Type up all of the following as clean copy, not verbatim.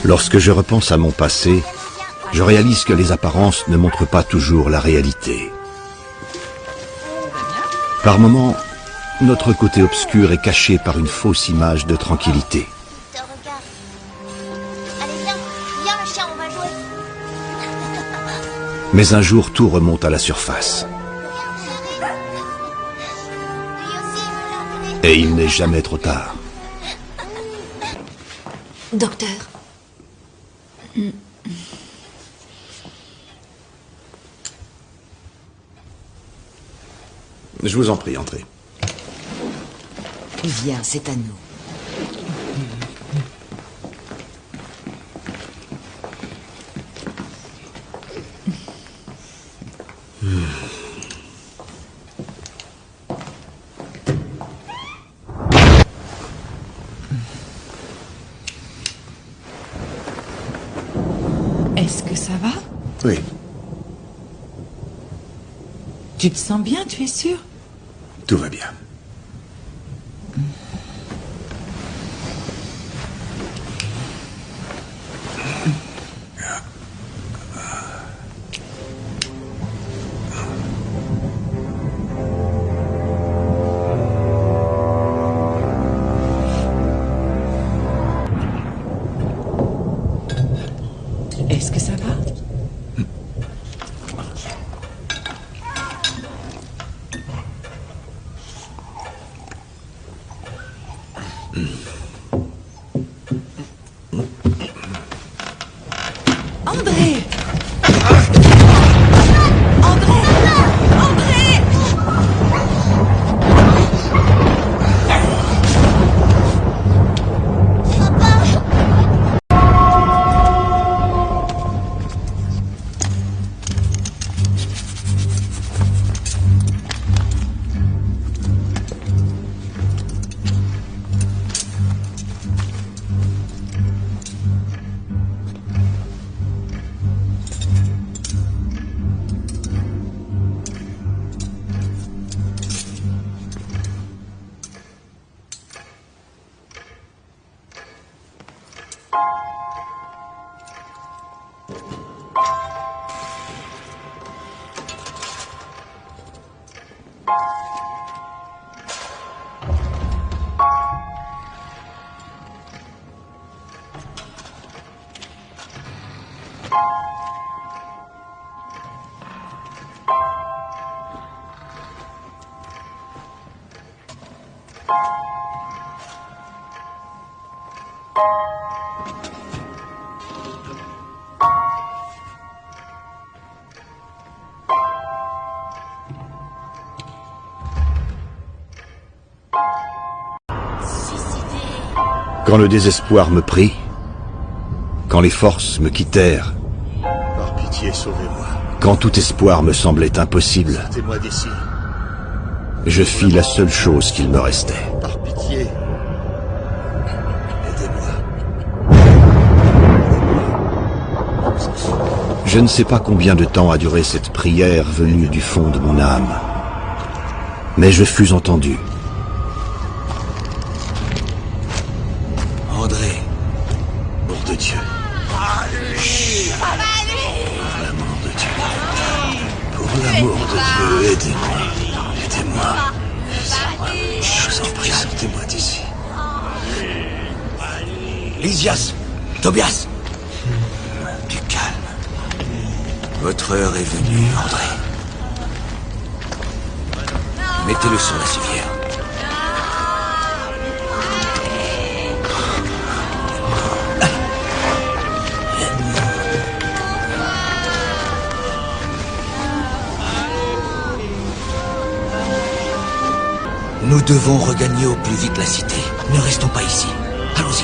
Lorsque je repense à mon passé, je réalise que les apparences ne montrent pas toujours la réalité. Par moments, notre côté obscur est caché par une fausse image de tranquillité. Mais un jour, tout remonte à la surface. Et il n'est jamais trop tard. Docteur. Je vous en prie, entrez. Viens, c'est à nous. Est-ce que ça va? Oui. Tu te sens bien, tu es sûr? Tout va bien. Est-ce que ça va? André! André! André! Quand le désespoir me prit, quand les forces me quittèrent, Par pitié, sauvez-moi. quand tout espoir me semblait impossible, Sortez-moi d'ici. je fis la seule chose qu'il me restait. Par pitié. Aidez-moi. Je ne sais pas combien de temps a duré cette prière venue du fond de mon âme, mais je fus entendu. André. Pour de Dieu. Chut. Pour l'amour de Dieu. Pour l'amour de Dieu, aidez-moi. Aidez-moi. Je vous en prie, sortez-moi d'ici. Lysias, Tobias. Du calme. Votre heure est venue, André. Mettez-le sur la civière. Nous devons regagner au plus vite la cité. Ne restons pas ici. Allons-y.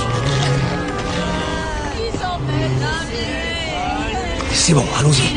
C'est bon, allons-y.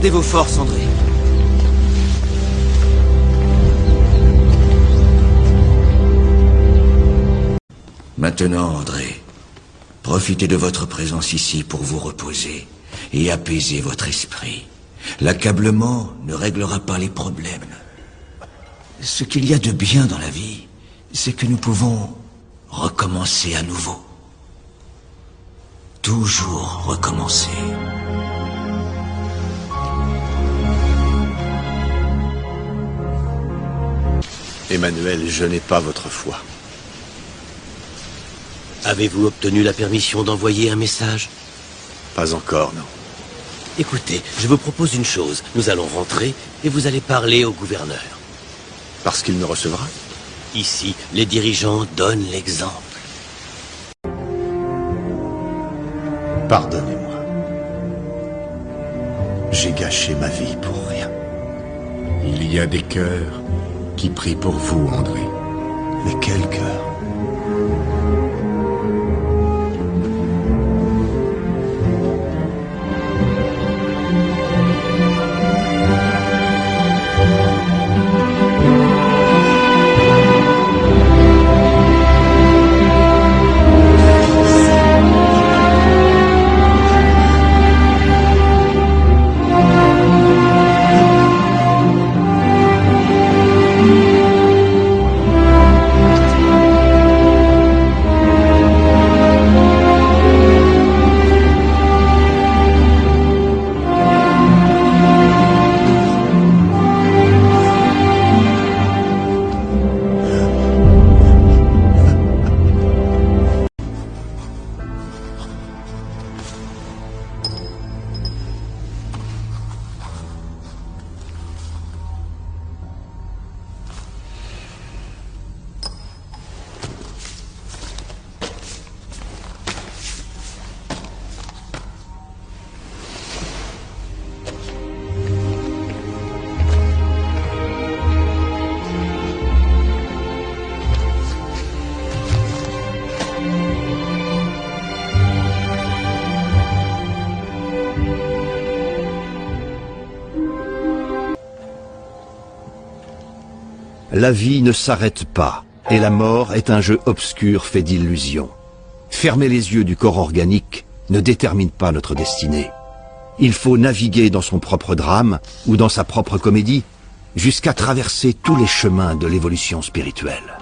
Gardez vos forces, André. Maintenant, André, profitez de votre présence ici pour vous reposer et apaiser votre esprit. L'accablement ne réglera pas les problèmes. Ce qu'il y a de bien dans la vie, c'est que nous pouvons recommencer à nouveau. Toujours recommencer. Emmanuel, je n'ai pas votre foi. Avez-vous obtenu la permission d'envoyer un message? Pas encore, non. Écoutez, je vous propose une chose. Nous allons rentrer et vous allez parler au gouverneur. Parce qu'il me recevra? Ici, les dirigeants donnent l'exemple. Pardonnez-moi. J'ai gâché ma vie pour rien. Il y a des cœurs qui prient pour vous, André. Mais quel cœur? La vie ne s'arrête pas, et la mort est un jeu obscur fait d'illusions. Fermer les yeux du corps organique ne détermine pas notre destinée. Il faut naviguer dans son propre drame, ou dans sa propre comédie, jusqu'à traverser tous les chemins de l'évolution spirituelle.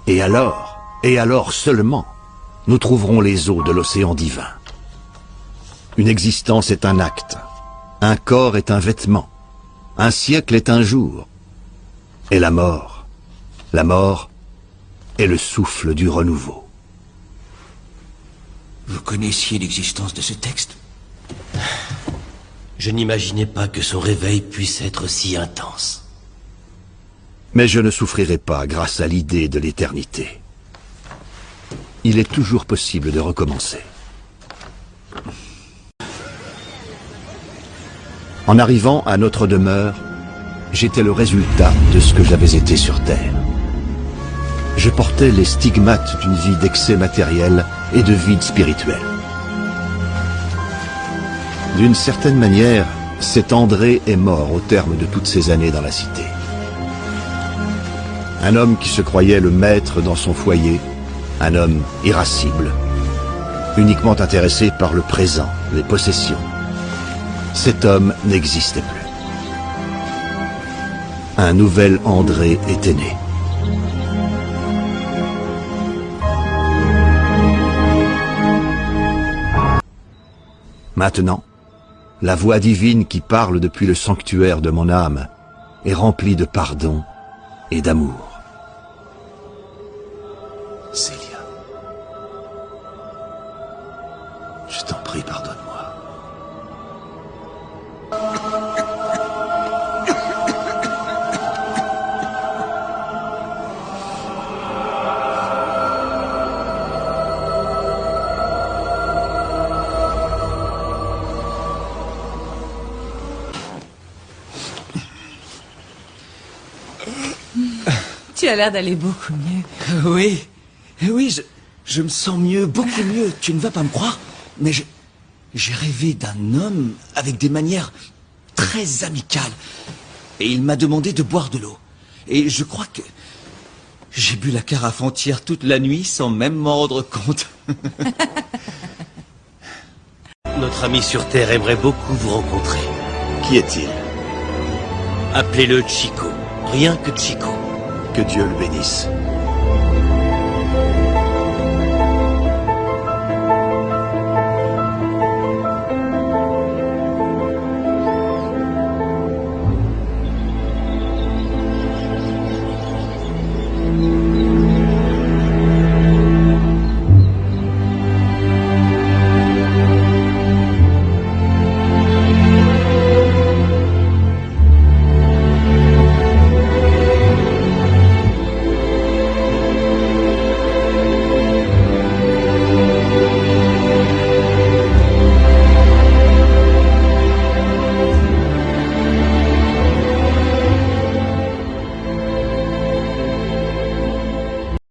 Et alors seulement, nous trouverons les eaux de l'océan divin. Une existence est un acte, un corps est un vêtement, un siècle est un jour, et la mort est le souffle du renouveau. Vous connaissiez l'existence de ce texte? Je n'imaginais pas que son réveil puisse être si intense. Mais je ne souffrirai pas grâce à l'idée de l'éternité. Il est toujours possible de recommencer. En arrivant à notre demeure, j'étais le résultat de ce que j'avais été sur Terre. Je portais les stigmates d'une vie d'excès matériel et de vide spirituel. D'une certaine manière, cet André est mort au terme de toutes ces années dans la cité. Un homme qui se croyait le maître dans son foyer, un homme irascible, uniquement intéressé par le présent, les possessions. Cet homme n'existait plus. Un nouvel André était né. Maintenant, la voix divine qui parle depuis le sanctuaire de mon âme est remplie de pardon et d'amour. Célia, je t'en prie, pardonne-moi. Tu as l'air d'aller beaucoup mieux. Oui, je me sens mieux, beaucoup mieux. Tu ne vas pas me croire, mais j'ai rêvé d'un homme avec des manières très amical. Et il m'a demandé de boire de l'eau. Et je crois que j'ai bu la carafe entière toute la nuit sans même m'en rendre compte. Notre ami sur Terre aimerait beaucoup vous rencontrer. Qui est-il? Appelez-le Chico. Rien que Chico. Que Dieu le bénisse.